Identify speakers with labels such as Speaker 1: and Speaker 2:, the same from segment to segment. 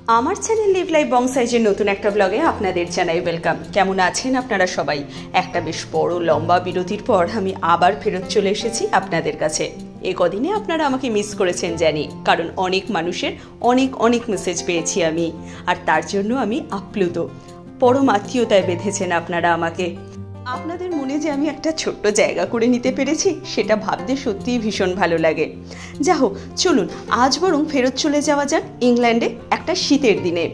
Speaker 1: আমার channel leave life বং সাইজের নতুন একটা ব্লগে আপনাদের জানাই ওয়েলকাম। কেমন আছেন আপনারা সবাই? একটা বেশ বড় লম্বা বিরতির পর আমি আবার ফেরত চলে এসেছি আপনাদের কাছে। এই কদিনে আপনারা আমাকে মিস করেছেন জানি, কারণ অনেক মানুষের অনেক মেসেজ পেয়েছি আমি, আর তার জন্য আমি আপ্লুত। পরম আত্মীয়তায় বেঁধেছেন আপনারা আমাকে। আপনাদের মনে যে আমি একটা ছোট্ট জায়গা করে নিতে পেরেছি, সেটা ভাবতে সত্যিই ভীষণ ভালো লাগে। যা হোক, চলুন আজ বরং ফেরত চলে যাওয়া যাক ইংল্যান্ডে একটা শীতের দিনে।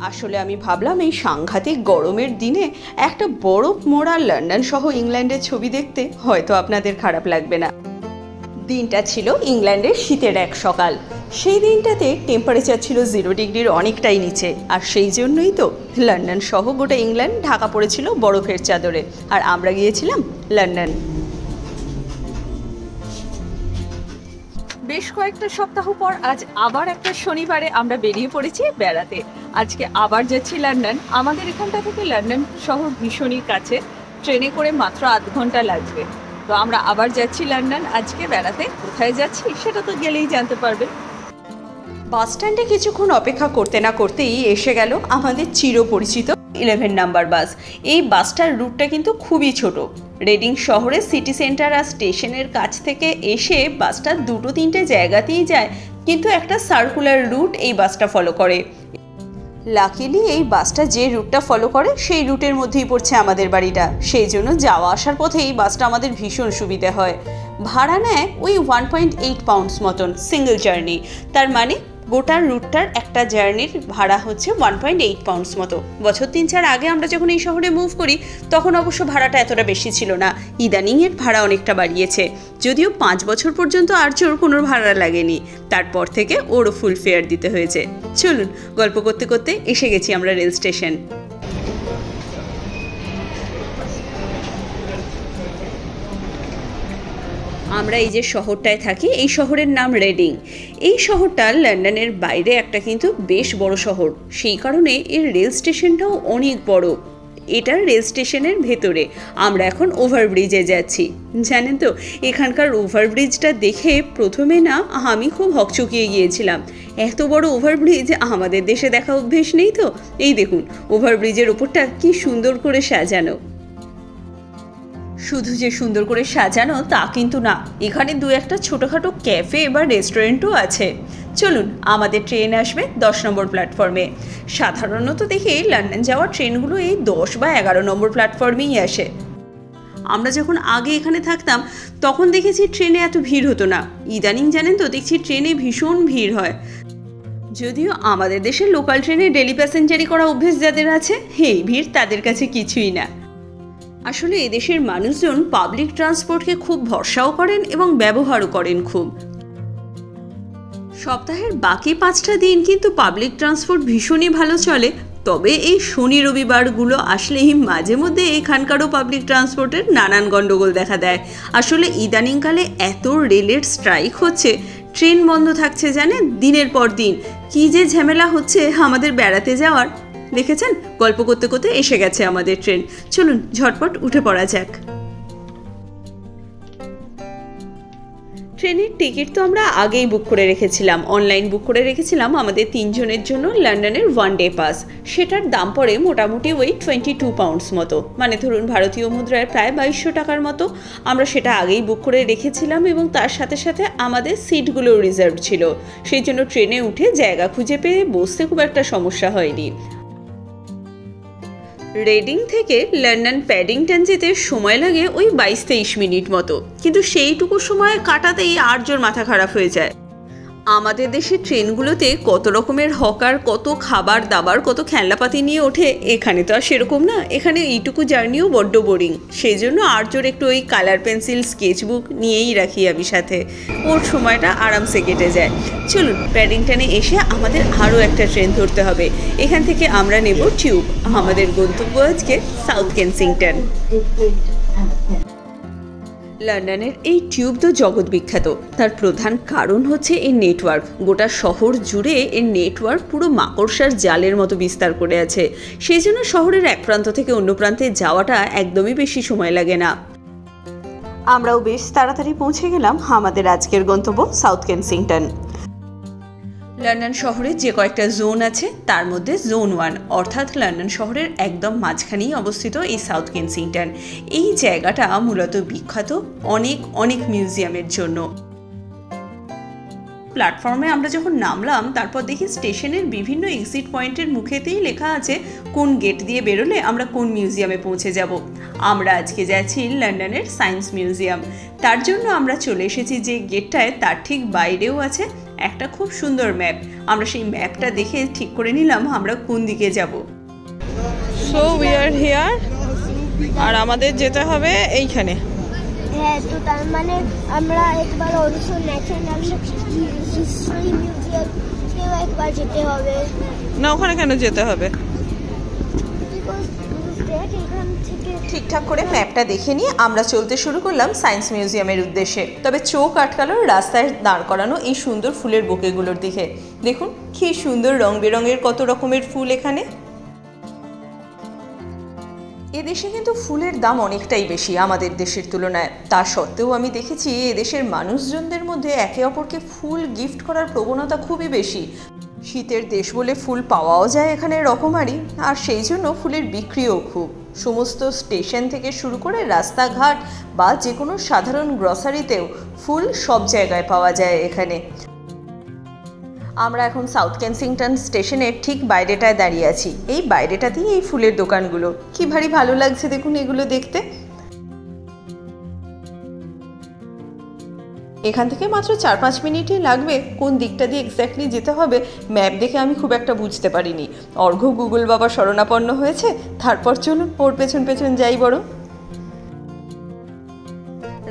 Speaker 1: আসলে আমি ভাবলাম এই সাংঘাতিক গরমের দিনে একটা বরফ মোড়া লন্ডন সহ ইংল্যান্ডের ছবি দেখতে হয়তো আপনাদের খারাপ লাগবে না। দিনটা ছিল ইংল্যান্ডের শীতের এক সকাল। সেই দিনটাতে টেম্পারেচার ছিল 0 ডিগ্রির অনেকটাই নিচে, আর সেই জন্যই তো লন্ডন সহ গোটা ইংল্যান্ড ঢাকা পড়েছিল বরফের চাদরে, আর আমরা গিয়েছিলাম লন্ডন। বেশ কয়েকটা সপ্তাহ পর আজ আবার একটা শনিবারে আমরা বেরিয়ে পড়েছি বেড়াতে। আজকে আবার যাচ্ছি লন্ডন। আমাদের এখানটা থেকে লন্ডন শহর ভীষণই কাছে, ট্রেনে করে মাত্র আধ ঘন্টা লাগবে। তো আমরা আবার যাচ্ছি লন্ডন আজকে বেড়াতে। কোথায় যাচ্ছি সেটা তো গেলেই জানতে পারবে। বাস স্ট্যান্ডে কিছুক্ষণ অপেক্ষা করতে না করতেই এসে গেল আমাদের চিরপরিচিত 11 নাম্বার বাস। এই বাসটার রুটটা কিন্তু খুবই ছোট। রেডিং শহরের সিটি সেন্টার আর স্টেশনের কাছ থেকে এসে বাসটা 2-3টে জায়গাতেই যায়, কিন্তু একটা সার্কুলার রুট এই বাসটা ফলো করে। লাকিলি এই বাসটা যে রুটটা ফলো করে সেই রুটের মধ্যেই পড়ছে আমাদের বাড়িটা, সেই জন্য যাওয়া আসার পথে এই বাসটা আমাদের ভীষণ সুবিধে হয়। ভাড়া নেয় ওই 1.8 পাউন্ডস মতন সিঙ্গেল জার্নি। তার মানে গোটা রুটটার একটা জার্নির ভাড়া হচ্ছে 1.8 পাউন্ডস মতো। বছর 3-4 আগে আমরা যখন এই শহরে মুভ করি তখন অবশ্য ভাড়াটা এতটা বেশি ছিল না। ইদানিং এর ভাড়া অনেকটা বাড়িয়েছে, যদিও 5 বছর পর্যন্ত আর্যর কোনো ভাড়া লাগেনি, তারপর থেকে ওরও ফুল ফেয়ার দিতে হয়েছে। চলুন, গল্প করতে করতে এসে গেছি আমরা রেল স্টেশন। আমরা এই যে শহরটায় থাকি, এই শহরের নাম রেডিং। এই শহরটা লন্ডনের বাইরে একটা কিন্তু বেশ বড় শহর, সেই কারণে এর রেল স্টেশনটাও অনেক বড়। এটা রেল স্টেশনের ভেতরে। আমরা এখন ওভারব্রিজে যাচ্ছি। জানেন তো, এখানকার ওভারব্রিজটা দেখে প্রথমে না আমি খুব হকচকিয়ে গিয়েছিলাম। এত বড় ওভারব্রিজ আমাদের দেশে দেখা অভ্যেস নেই তো। এই দেখুন, ওভারব্রিজের ওপরটা কি সুন্দর করে সাজানো। শুধু যে সুন্দর করে সাজানো তা কিন্তু না, এখানে 2-1টা ছোটোখাটো ক্যাফে বা রেস্টুরেন্টও আছে। চলুন, আমাদের ট্রেন আসবে 10 নম্বর প্ল্যাটফর্মে। সাধারণত দেখি লন্ডন যাওয়ার ট্রেনগুলো এই 10 বা 11 নম্বর প্ল্যাটফর্মেই আসে। আমরা যখন আগে এখানে থাকতাম তখন দেখেছি ট্রেনে এত ভিড় হতো না। ইদানিং জানেন তো, দেখছি ট্রেনে ভীষণ ভিড় হয়। যদিও আমাদের দেশের লোকাল ট্রেনে ডেলি প্যাসেঞ্জারি করা অভ্যেস যাদের আছে, এই ভিড় তাদের কাছে কিছুই না। আসলে এদেশের মানুষজন পাবলিক ট্রান্সপোর্টকে খুব ভরসাও করেন এবং ব্যবহারও করেন খুব। সপ্তাহের বাকি 5টা দিন কিন্তু পাবলিক ট্রান্সপোর্ট ভীষণই ভালো চলে। তবে এই শনি রবিবারগুলো আসলেই মাঝে মধ্যে এখানকারও পাবলিক ট্রান্সপোর্টের নানান গণ্ডগোল দেখা দেয়। আসলে ইদানিংকালে এত রেলের স্ট্রাইক হচ্ছে, ট্রেন বন্ধ থাকছে জানেন দিনের পর দিন। কী যে ঝামেলা হচ্ছে আমাদের বেড়াতে যাওয়ার। দেখেছেন, গল্প করতে করতে এসে গেছে আমাদের ট্রেন। চলুন ঝটপট উঠে পড়া যাক। ট্রেনের টিকিট তো আমরা আগেই বুক করে রেখেছিলাম, অনলাইন বুক করে রেখেছিলাম আমাদের 3 জনের জন্য লন্ডনের 1 ডে পাস। সেটার দাম পড়ে মোটামুটি ওই 22 পাউন্ডস মতো, মানে ধরুন ভারতীয় মুদ্রায় প্রায় 2200 টাকার মতো। আমরা সেটা আগেই বুক করে রেখেছিলাম এবং তার সাথে সাথে আমাদের সিটগুলোও রিজার্ভ ছিল, সেই জন্য ট্রেনে উঠে জায়গা খুঁজে পেয়ে বসতে খুব একটা সমস্যা হয়নি। রেডিং থেকে লন্ডন প্যাডিংটন যেতে সময় লাগে ওই 22-23 মিনিট মতো, কিন্তু সেইটুকু সময় কাটাতেই আর্যর মাথা খারাপ হয়ে যায়। আমাদের দেশের ট্রেনগুলোতে কত রকমের হকার, কত খাবার দাবার, কত খেলনাপাতি নিয়ে ওঠে। এখানে তো আর সেরকম না, এখানে এইটুকু জার্নিও বড্ড বোরিং। সেই জন্য আর্যর একটু ওই কালার পেন্সিল স্কেচবুক নিয়েই রাখি আমি সাথে, ওর সময়টা আরামসে কেটে যায়। চলুন, প্যাডিংটনে এসে আমাদের আরও একটা ট্রেন ধরতে হবে। এখান থেকে আমরা নেব টিউব। আমাদের গন্তব্য আজকে সাউথ কেনসিংটন। লন্ডনের এই টিউব তো জগৎ বিখ্যাত। তার প্রধান কারণ হচ্ছে এর নেটওয়ার্ক। গোটা শহর জুড়ে এর নেটওয়ার্ক পুরো মাকড়সার জালের মতো বিস্তার করে আছে। সেই জন্য শহরের এক প্রান্ত থেকে অন্য প্রান্তে যাওয়াটা একদমই বেশি সময় লাগে না। আমরাও বেশ তাড়াতাড়ি পৌঁছে গেলাম আমাদের আজকের গন্তব্য সাউথ কেনসিংটন। লন্ডন শহরে যে কয়েকটা জোন আছে তার মধ্যে জোন 1 অর্থাৎ লন্ডন শহরের একদম মাঝখানেই অবস্থিত এই সাউথ কেনসিংটন। এই জায়গাটা মূলত বিখ্যাত অনেক অনেক মিউজিয়ামের জন্য। প্ল্যাটফর্মে আমরা যখন নামলাম তারপর দেখি স্টেশনের বিভিন্ন এক্সিট পয়েন্টের মুখেতেই লেখা আছে কোন গেট দিয়ে বেরোলে আমরা কোন মিউজিয়ামে পৌঁছে যাব। আমরা আজকে যাচ্ছি লন্ডনের সায়েন্স মিউজিয়াম। তার জন্য আমরা চলে এসেছি যে গেটটায় তার ঠিক বাইরেও আছে একটা খুব সুন্দর ম্যাপ। আমরা সেই ম্যাপটা দেখে ঠিক করে নিলাম আমরা কোন দিকে যাব। সো উই আর হিয়ার, আর আমাদের যেতে হবে এইখানে।
Speaker 2: হ্যাঁ, তো তার মানে আমরা একবার অবশ্য ন্যাশনাল হিস্ট্রি মিউজিয়ামেও একবার যেতে হবে।
Speaker 1: না, ওখানে কেন যেতে হবে? ঠিকঠাক করে ম্যাপটা দেখে নিয়ে আমরা চলতে শুরু করলাম সায়েন্স মিউজিয়ামের উদ্দেশ্যে। তবে চোখ আটকালো রাস্তায় দাঁড় করানো এই সুন্দর ফুলের বোকেগুলোর দিকে। দেখুন কি সুন্দর রং বেরঙের কত রকমের ফুল এখানে। এদেশে কিন্তু ফুলের দাম অনেকটাই বেশি আমাদের দেশের তুলনায়। তা সত্ত্বেও আমি দেখেছি এদেশের মানুষজনদের মধ্যে একে অপরকে ফুল গিফট করার প্রবণতা খুবই বেশি। শীতের দেশ বলে ফুল পাওয়াও যায় এখানে রকমারি, আর সেই জন্য ফুলের বিক্রিও খুব। সমস্ত স্টেশন থেকে শুরু করে রাস্তাঘাট বা যে কোনো সাধারণ গ্রসারিতেও ফুল সব জায়গায় পাওয়া যায় এখানে। আমরা এখন সাউথ কেনসিংটন স্টেশনের ঠিক বাইরেটায় দাঁড়িয়ে আছি। এই বাইরেটাতেই এই ফুলের দোকানগুলো। কি ভারী ভালো লাগছে দেখুন এগুলো দেখতে। এখান থেকে মাত্র 4-5 মিনিটই লাগবে। কোন দিকটা দিয়ে এক্স্যাক্টলি যেতে হবে ম্যাপ দেখে আমি খুব একটা বুঝতে পারিনি। অর্ঘ গুগল বাবা শরণাপন্ন হয়েছে, তারপর চলুন ওর পেছন পেছন যাই বড়।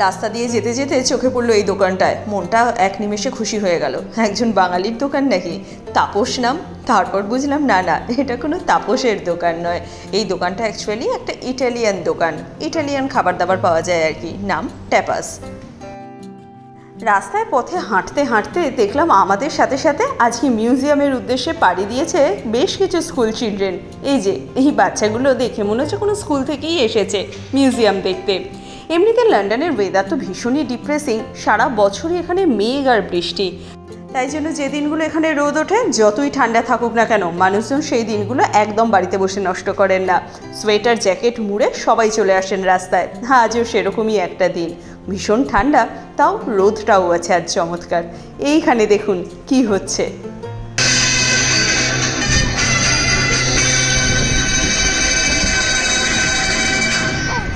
Speaker 1: রাস্তা দিয়ে যেতে যেতে চোখে পড়লো এই দোকানটায়। মনটা এক নিমেষে খুশি হয়ে গেল। একজন বাঙালির দোকান নাকি? তাপস নাম। তারপর বুঝলাম না না, এটা কোনো তাপসের দোকান নয়। এই দোকানটা অ্যাকচুয়ালি একটা ইটালিয়ান দোকান। ইটালিয়ান খাবার দাবার পাওয়া যায় আর কি, নাম ট্যাপাস। রাস্তায় পথে হাঁটতে হাঁটতে দেখলাম আমাদের সাথে সাথে আজকে মিউজিয়ামের উদ্দেশ্যে পাড়ি দিয়েছে বেশ কিছু স্কুল চিলড্রেন। এই যে এই বাচ্চাগুলো দেখে মনে হচ্ছে কোনো স্কুল থেকেই এসেছে মিউজিয়াম দেখতে। এমনিতে লন্ডনের ওয়েদার তো ভীষণই ডিপ্রেসিং। সারা বছরই এখানে মেঘ আর বৃষ্টি। তাই জন্য যে দিনগুলো এখানে রোদ ওঠে, যতই ঠান্ডা থাকুক না কেন, মানুষজন সেই দিনগুলো একদম বাড়িতে বসে নষ্ট করেন না। সোয়েটার জ্যাকেট মুড়ে সবাই চলে আসেন রাস্তায়। আজও সেরকমই একটা দিন, ভীষণ ঠান্ডা, তাও রোদটাও আছে আজ চমৎকার। এইখানে দেখুন কি হচ্ছে।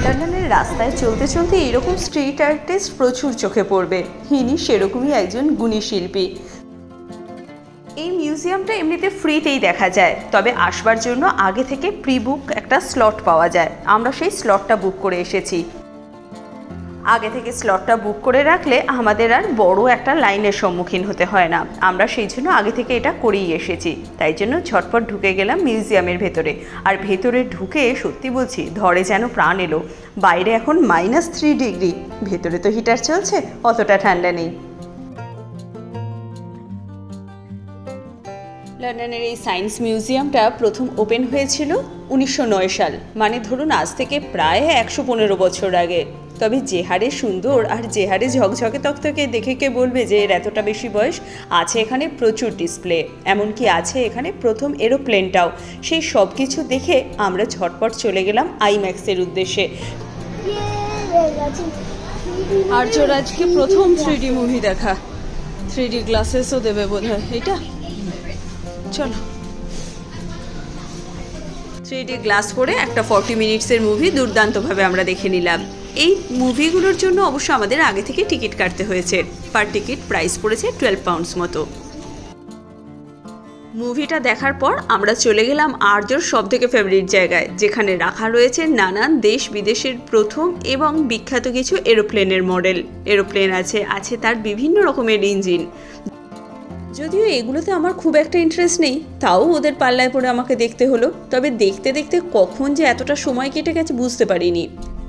Speaker 1: লন্ডনের রাস্তায় চলতে চলতে এরকম স্ট্রিট আর্টিস্ট প্রচুর চোখে পড়বে। ইনি সেরকমই একজন গুণী শিল্পী। এই মিউজিয়ামটা এমনিতে ফ্রিতেই দেখা যায়, তবে আসবার জন্য আগে থেকে প্রি বুক একটা স্লট পাওয়া যায়। আমরা সেই স্লটটা বুক করে এসেছি। আগে থেকে স্লটটা বুক করে রাখলে আমাদের আর বড় একটা লাইনের সম্মুখীন হতে হয় না। আমরা সেই জন্য আগে থেকে এটা করেই এসেছি। তাই জন্য ঝটপট ঢুকে গেলাম মিউজিয়ামের ভেতরে। আর ভেতরে ঢুকে সত্যি বলছি ধরে যেন প্রাণ এলো। বাইরে এখন -3 ডিগ্রি, ভেতরে তো হিটার চলছে, অতটা ঠান্ডা নেই। লন্ডনের এই সায়েন্স মিউজিয়ামটা প্রথম ওপেন হয়েছিল 1909 সাল, মানে ধরুন আজ থেকে প্রায় 115 বছর আগে। তবে যে হারে সুন্দর আর যে হারে ঝকঝকে তকতকে দেখে কে বলবে যে এর এতটা বেশি বয়স। আছে এখানে প্রচুর ডিসপ্লে, এমনকি আছে এখানে প্রথম এরোপ্লেনটাও। সেই সব কিছু দেখে আমরা ঝটপট চলে গেলাম আইম্যাক্সের উদ্দেশ্যে। আর্যর আজকে প্রথম 3D মুভি দেখা। 3D গ্লাসেসও দেবে বোধহয়। এটা চলো 3D গ্লাস পরে একটা 40 মিনিটসের মুভি দুর্দান্তভাবে আমরা দেখে নিলাম। এই মুভিগুলোর জন্য অবশ্য আমাদের আগে থেকে টিকিট কাটতে হয়েছে। পার টিকিট প্রাইস পড়েছে 12 পাউন্ডস মতো। মুভিটা দেখার পর আমরা চলে গেলাম আর্যর সবথেকে ফেভারিট জায়গায়, যেখানে রাখা রয়েছে নানান দেশ বিদেশের প্রথম এবং বিখ্যাত কিছু এরোপ্লেনের মডেল। এরোপ্লেন আছে তার বিভিন্ন রকমের ইঞ্জিন। যদিও এগুলোতে আমার খুব একটা ইন্টারেস্ট নেই, তাও ওদের পাল্লায় পড়ে আমাকে দেখতে হলো। তবে দেখতে দেখতে কখন যে এতটা সময় কেটে গেছে বুঝতে পারিনি।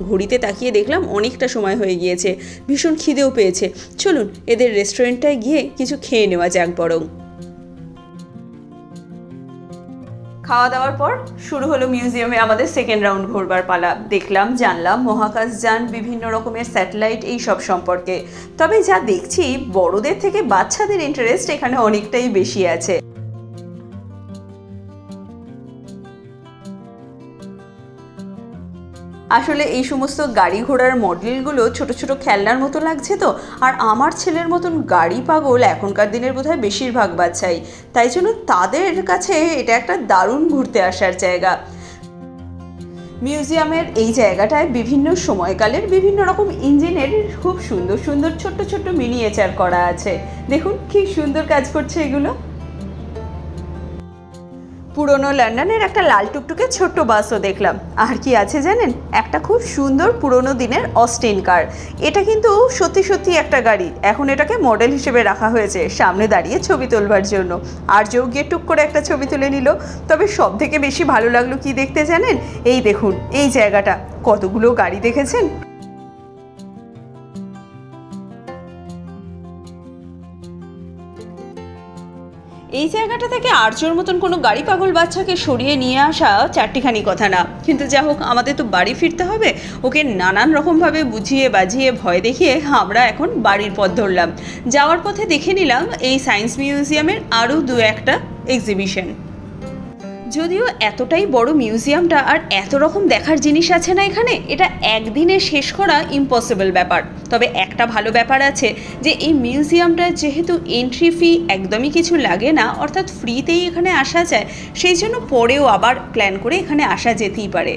Speaker 1: ঘড়িতে তাকিয়ে দেখলাম অনেকটা সময় হয়ে গিয়েছে। ভীষণ খিদেও পেয়েছে। চলুন এদের রেস্টুরেন্টটায় গিয়ে কিছু খেয়ে নেওয়া যাক বরং। খাওয়া দাওয়ার পর শুরু হলো মিউজিয়ামে আমাদের সেকেন্ড রাউন্ড ঘোরবার পালা। দেখলাম, জানলাম মহাকাশযান, বিভিন্ন রকমের স্যাটেলাইট, এই সব সম্পর্কে। তবে যা দেখছি, বড়দের থেকে বাচ্চাদের ইন্টারেস্ট এখানে অনেকটাই বেশি আছে। আসলে এই সমস্ত গাড়ি ঘোড়ার মডেলগুলো ছোট ছোট খেলনার মতো লাগছে তো, আর আমার ছেলের মতন গাড়ি পাগল এখনকার দিনের বোধহয় বেশিরভাগ বাচ্চাই, তাই জন্য তাদের কাছে এটা একটা দারুণ ঘুরতে আসার জায়গা। মিউজিয়ামের এই জায়গাটায় বিভিন্ন সময়কালের বিভিন্ন রকম ইঞ্জিনের খুব সুন্দর সুন্দর ছোট্ট ছোট্ট মিনিয়েচার করা আছে। দেখুন কি সুন্দর কাজ করছে এগুলো। পুরনো লন্ডনের একটা লাল টুকটুকে ছোট্ট বাসও দেখলাম। আর কি আছে জানেন, একটা খুব সুন্দর পুরনো দিনের অস্টিন কার। এটা কিন্তু সত্যি সত্যি একটা গাড়ি, এখন এটাকে মডেল হিসেবে রাখা হয়েছে সামনে দাঁড়িয়ে ছবি তোলবার জন্য। আর যেও গিয়ে টুক করে একটা ছবি তুলে নিল। তবে সব থেকে বেশি ভালো লাগলো কি দেখতে জানেন, এই দেখুন এই জায়গাটা, কতগুলো গাড়ি দেখেছেন। এই জায়গাটা থেকে আর্যর মতন কোনো গাড়ি পাগল বাচ্চাকে সরিয়ে নিয়ে আসা চারটিখানি কথা না, কিন্তু যা হোক আমাদের তো বাড়ি ফিরতে হবে। ওকে নানান রকমভাবে বুঝিয়ে বাজিয়ে ভয় দেখিয়ে আমরা এখন বাড়ির পথ ধরলাম। যাওয়ার পথে দেখে নিলাম এই সায়েন্স মিউজিয়ামের আরও দু একটা এক্সিবিশন। যদিও এতটাই বড় মিউজিয়ামটা আর এত রকম দেখার জিনিস আছে না এখানে, এটা একদিনে শেষ করা ইম্পসিবল ব্যাপার। তবে একটা ভালো ব্যাপার আছে যে এই মিউজিয়ামটা যেহেতু এন্ট্রি ফি একদমই কিছু লাগে না, অর্থাৎ ফ্রিতেই এখানে আসা যায়, সেই জন্য পরেও আবার প্ল্যান করে এখানে আসা যেতেই পারে।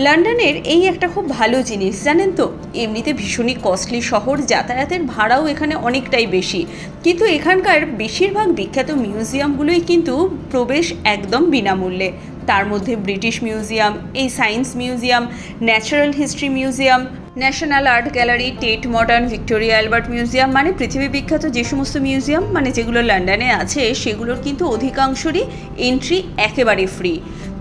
Speaker 1: লন্ডনের এই একটা খুব ভালো জিনিস জানেন তো, এমনিতে ভীষণই কস্টলি শহর, যাতায়াতের ভাড়াও এখানে অনেকটাই বেশি, কিন্তু এখানকার বেশিরভাগ বিখ্যাত মিউজিয়ামগুলোই কিন্তু প্রবেশ একদম বিনামূল্যে। তার মধ্যে ব্রিটিশ মিউজিয়াম, এই science museum, natural history museum, national art gallery, TET modern, Victoria Albert museum, মানে পৃথিবী বিখ্যাত যে সমস্ত মিউজিয়াম মানে যেগুলো লন্ডনে আছে, সেগুলোর কিন্তু অধিকাংশরই এন্ট্রি একেবারে ফ্রি।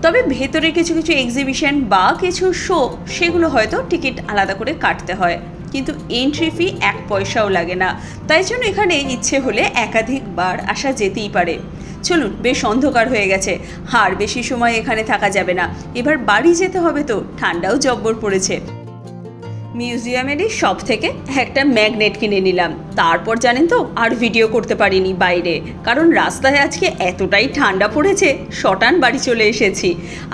Speaker 1: তবে ভেতরে কিছু কিছু এক্সিবিশন বা কিছু শো, সেগুলো হয়তো টিকিট আলাদা করে কাটতে হয়, কিন্তু এন্ট্রি ফি 1 পয়সাও লাগে না। তাই জন্য এখানে ইচ্ছে হলে একাধিকবার আসা যেতেই পারে। চলুন, বেশ অন্ধকার হয়ে গেছে, আর বেশি সময় এখানে থাকা যাবে না, এবার বাড়ি যেতে হবে তো, ঠান্ডাও জব্বর পড়েছে। মিউজিয়ামেরই সব থেকে একটা ম্যাগনেট কিনে নিলাম। তারপর জানেন তো আর ভিডিও করতে পারিনি বাইরে, কারণ রাস্তায় আজকে এতটাই ঠান্ডা পড়েছে, শটান বাড়ি চলে এসেছি।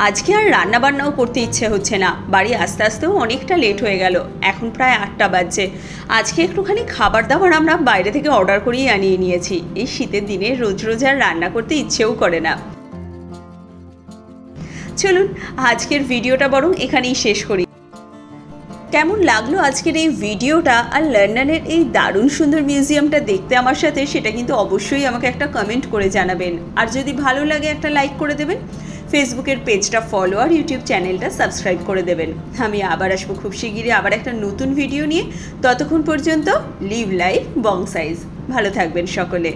Speaker 1: আজকে আর রান্না বান্নাও করতে ইচ্ছে হচ্ছে না, বাড়ি আস্তে আস্তেও অনেকটা লেট হয়ে গেল, এখন প্রায় 8টা বাজছে। আজকে একটুখানি খাবার দাবার আমরা বাইরে থেকে অর্ডার করেই আনিয়ে নিয়েছি। এই শীতের দিনে রোজ রোজ আর রান্না করতে ইচ্ছেও করে না। চলুন আজকের ভিডিওটা বরং এখানেই শেষ করি। কেমন লাগলো আজকের এই ভিডিওটা আর লন্ডনের এই দারুণ সুন্দর মিউজিয়ামটা দেখতে আমার সাথে, সেটা কিন্তু অবশ্যই আমাকে একটা কমেন্ট করে জানাবেন। আর যদি ভালো লাগে একটা লাইক করে দেবেন, ফেসবুকের পেজটা ফলো আর ইউটিউব চ্যানেলটা সাবস্ক্রাইব করে দেবেন। আমি আবার আসবো খুব শিগগিরই আবার একটা নতুন ভিডিও নিয়ে। ততক্ষণ পর্যন্ত লিভ লাইফ বং সাইজ। ভালো থাকবেন সকলে।